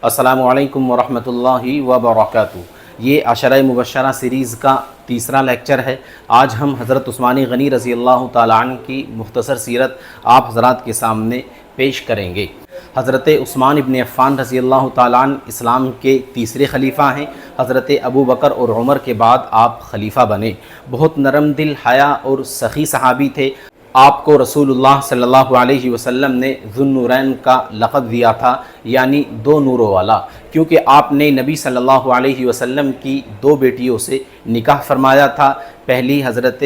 السلام علیکم ورحمۃ اللہ وبرکاتہ۔ یہ عشرہ مبشرہ سیریز کا تیسرا لیکچر ہے۔ آج ہم حضرت عثمان غنی رضی اللہ تعالیٰ عنہ کی مختصر سیرت آپ حضرات کے سامنے پیش کریں گے۔ حضرت عثمان ابن عفان رضی اللہ تعالیٰ عنہ اسلام کے تیسرے خلیفہ ہیں۔ حضرت ابو بکر اور عمر کے بعد آپ خلیفہ بنے۔ بہت نرم دل، حیا اور سخی صحابی تھے۔ آپ کو رسول اللہ صلی اللہ علیہ وسلم نے ذو النورین کا لقب دیا تھا، یعنی دو نوروں والا، کیونکہ آپ نے نبی صلی اللہ علیہ وسلم کی دو بیٹیوں سے نکاح فرمایا تھا، پہلی حضرت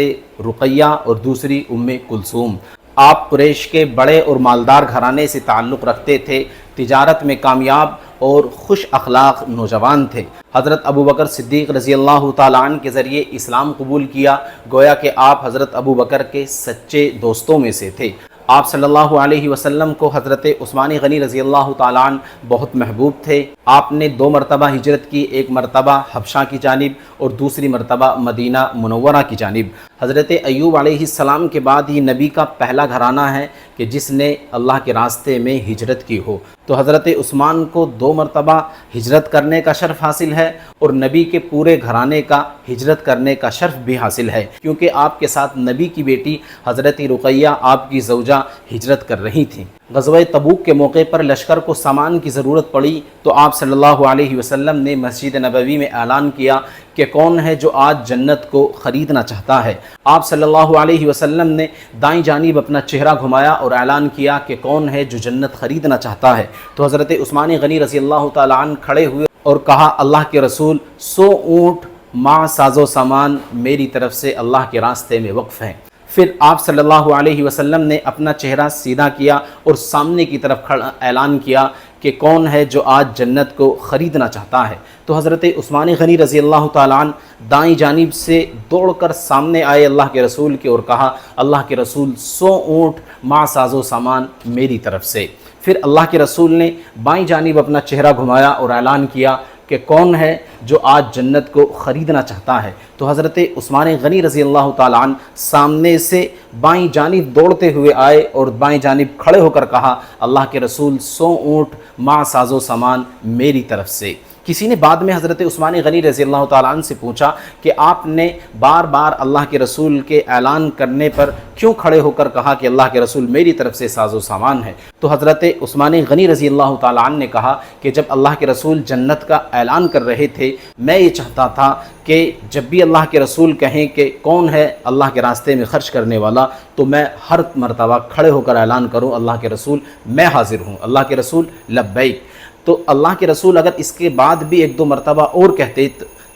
رقیہ اور دوسری ام کلثوم۔ آپ قریش کے بڑے اور مالدار گھرانے سے تعلق رکھتے تھے، تجارت میں کامیاب اور خوش اخلاق نوجوان تھے۔ حضرت ابو بکر صدیق رضی اللہ تعالیٰ عنہ کے ذریعے اسلام قبول کیا، گویا کہ آپ حضرت ابو بکر کے سچے دوستوں میں سے تھے۔ آپ صلی اللہ علیہ وسلم کو حضرت عثمان غنی رضی اللہ تعالیٰ عنہ بہت محبوب تھے۔ آپ نے 2 مرتبہ ہجرت کی، ایک مرتبہ حبشہ کی جانب اور دوسری مرتبہ مدینہ منورہ کی جانب۔ حضرت ایوب علیہ السلام کے بعد یہ نبی کا پہلا گھرانہ ہے کہ جس نے اللہ کے راستے میں ہجرت کی ہو، تو حضرت عثمان کو 2 مرتبہ ہجرت کرنے کا شرف حاصل ہے اور نبی کے پورے گھرانے کا ہجرت کرنے کا شرف بھی حاصل ہے، کیونکہ آپ کے ساتھ نبی کی بیٹی حضرت رقیہ آپ کی زوجہ ہجرت کر رہی تھیں۔ غزوہ تبوک کے موقع پر لشکر کو سامان کی ضرورت پڑی تو آپ صلی اللہ علیہ وسلم نے مسجد نبوی میں اعلان کیا کہ کون ہے جو آج جنت کو خریدنا چاہتا ہے۔ آپ صلی اللہ علیہ وسلم نے دائیں جانب اپنا چہرہ گھمایا اور اعلان کیا کہ کون ہے جو جنت خریدنا چاہتا ہے، تو حضرت عثمان غنی رضی اللہ تعالیٰ عنہ کھڑے ہوئے اور کہا، اللہ کے رسول 100 اونٹ مع ساز و سامان میری طرف سے اللہ کے راستے میں وقف ہیں۔ پھر آپ صلی اللہ علیہ وسلم نے اپنا چہرہ سیدھا کیا اور سامنے کی طرف اعلان کیا کہ کون ہے جو آج جنت کو خریدنا چاہتا ہے، تو حضرت عثمان غنی رضی اللہ تعالیٰ عنہ دائیں جانب سے دوڑ کر سامنے آئے اللہ کے رسول کے اور کہا، اللہ کے رسول 100 اونٹ مع ساز و سامان میری طرف سے۔ پھر اللہ کے رسول نے بائیں جانب اپنا چہرہ گھمایا اور اعلان کیا کہ کون ہے جو آج جنت کو خریدنا چاہتا ہے، تو حضرت عثمان غنی رضی اللہ تعالیٰ عنہ سامنے سے بائیں جانب دوڑتے ہوئے آئے اور بائیں جانب کھڑے ہو کر کہا، اللہ کے رسول 100 اونٹ مع ساز و سامان میری طرف سے۔ کسی نے بعد میں حضرت عثمان غنی رضی اللہ تعالیٰ عنہ سے پوچھا کہ آپ نے بار بار اللہ کے رسول کے اعلان کرنے پر کیوں کھڑے ہو کر کہا کہ اللہ کے رسول میری طرف سے ساز و سامان ہے، تو حضرت عثمان غنی رضی اللہ تعالیٰ عنہ نے کہا کہ جب اللہ کے رسول جنت کا اعلان کر رہے تھے، میں یہ چاہتا تھا کہ جب بھی اللہ کے رسول کہیں کہ کون ہے اللہ کے راستے میں خرچ کرنے والا، تو میں ہر مرتبہ کھڑے ہو کر اعلان کروں، اللہ کے رسول میں حاضر ہوں، اللہ کے رسول لبیک۔ تو اللہ کے رسول اگر اس کے بعد بھی 1-2 مرتبہ اور کہتے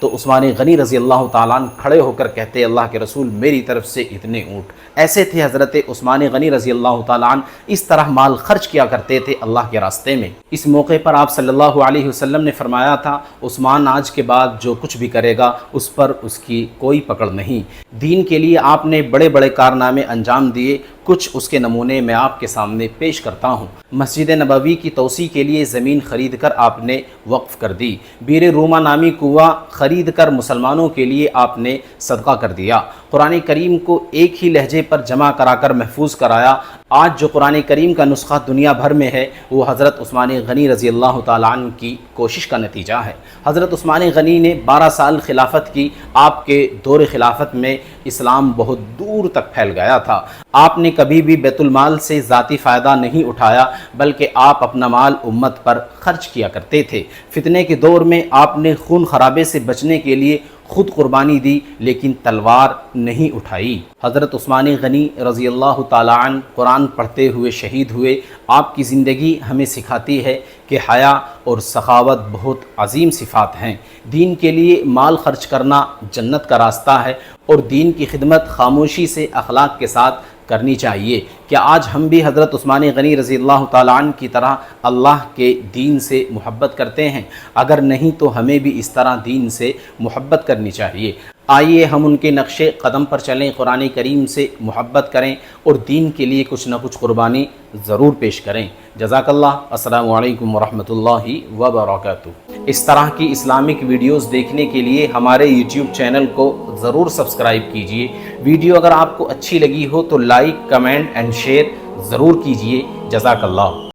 تو عثمان غنی رضی اللہ تعالیٰ عنہ کھڑے ہو کر کہتے، اللہ کے رسول میری طرف سے اتنے اونٹ۔ ایسے تھے حضرت عثمان غنی رضی اللہ تعالیٰ عنہ، اس طرح مال خرچ کیا کرتے تھے اللہ کے راستے میں۔ اس موقع پر آپ صلی اللہ علیہ وسلم نے فرمایا تھا، عثمان آج کے بعد جو کچھ بھی کرے گا اس پر اس کی کوئی پکڑ نہیں۔ دین کے لیے آپ نے بڑے بڑے کارنامے انجام دیے، کچھ اس کے نمونے میں آپ کے سامنے پیش کرتا ہوں۔ مسجد نبوی کی توسیع کے لیے زمین خرید کر آپ نے وقف کر دی۔ بیر روما نامی کنواں خرید کر مسلمانوں کے لیے آپ نے صدقہ کر دیا۔ قرآن کریم کو ایک ہی لہجے پر جمع کرا کر محفوظ کرایا۔ آج جو قرآن کریم کا نسخہ دنیا بھر میں ہے وہ حضرت عثمان غنی رضی اللہ تعالیٰ عنہ کی کوشش کا نتیجہ ہے۔ حضرت عثمان غنی نے 12 سال خلافت کی۔ آپ کے دور خلافت میں اسلام بہت دور تک پھیل گیا تھا۔ آپ نے کبھی بھی بیت المال سے ذاتی فائدہ نہیں اٹھایا، بلکہ آپ اپنا مال امت پر خرچ کیا کرتے تھے۔ فتنے کے دور میں آپ نے خون خرابے سے بچنے کے لیے خود قربانی دی، لیکن تلوار نہیں اٹھائی۔ حضرت عثمان غنی رضی اللہ تعالیٰ عنہ قرآن پڑھتے ہوئے شہید ہوئے۔ آپ کی زندگی ہمیں سکھاتی ہے کہ حیا اور سخاوت بہت عظیم صفات ہیں۔ دین کے لیے مال خرچ کرنا جنت کا راستہ ہے، اور دین کی خدمت خاموشی سے اخلاق کے ساتھ کرنی چاہیے۔ کیا آج ہم بھی حضرت عثمان غنی رضی اللہ تعالیٰ عنہ کی طرح اللہ کے دین سے محبت کرتے ہیں؟ اگر نہیں تو ہمیں بھی اس طرح دین سے محبت کرنی چاہیے۔ آئیے ہم ان کے نقش قدم پر چلیں، قرآن کریم سے محبت کریں اور دین کے لیے کچھ نہ کچھ قربانی ضرور پیش کریں۔ جزاک اللہ۔ السلام علیکم ورحمۃ اللہ وبرکاتہ۔ اس طرح کی اسلامک ویڈیوز دیکھنے کے لیے ہمارے یوٹیوب چینل کو ضرور سبسکرائب کیجئے۔ ویڈیو اگر آپ کو اچھی لگی ہو تو لائک، کمنٹ اینڈ شیئر ضرور کیجئے۔ جزاک اللہ۔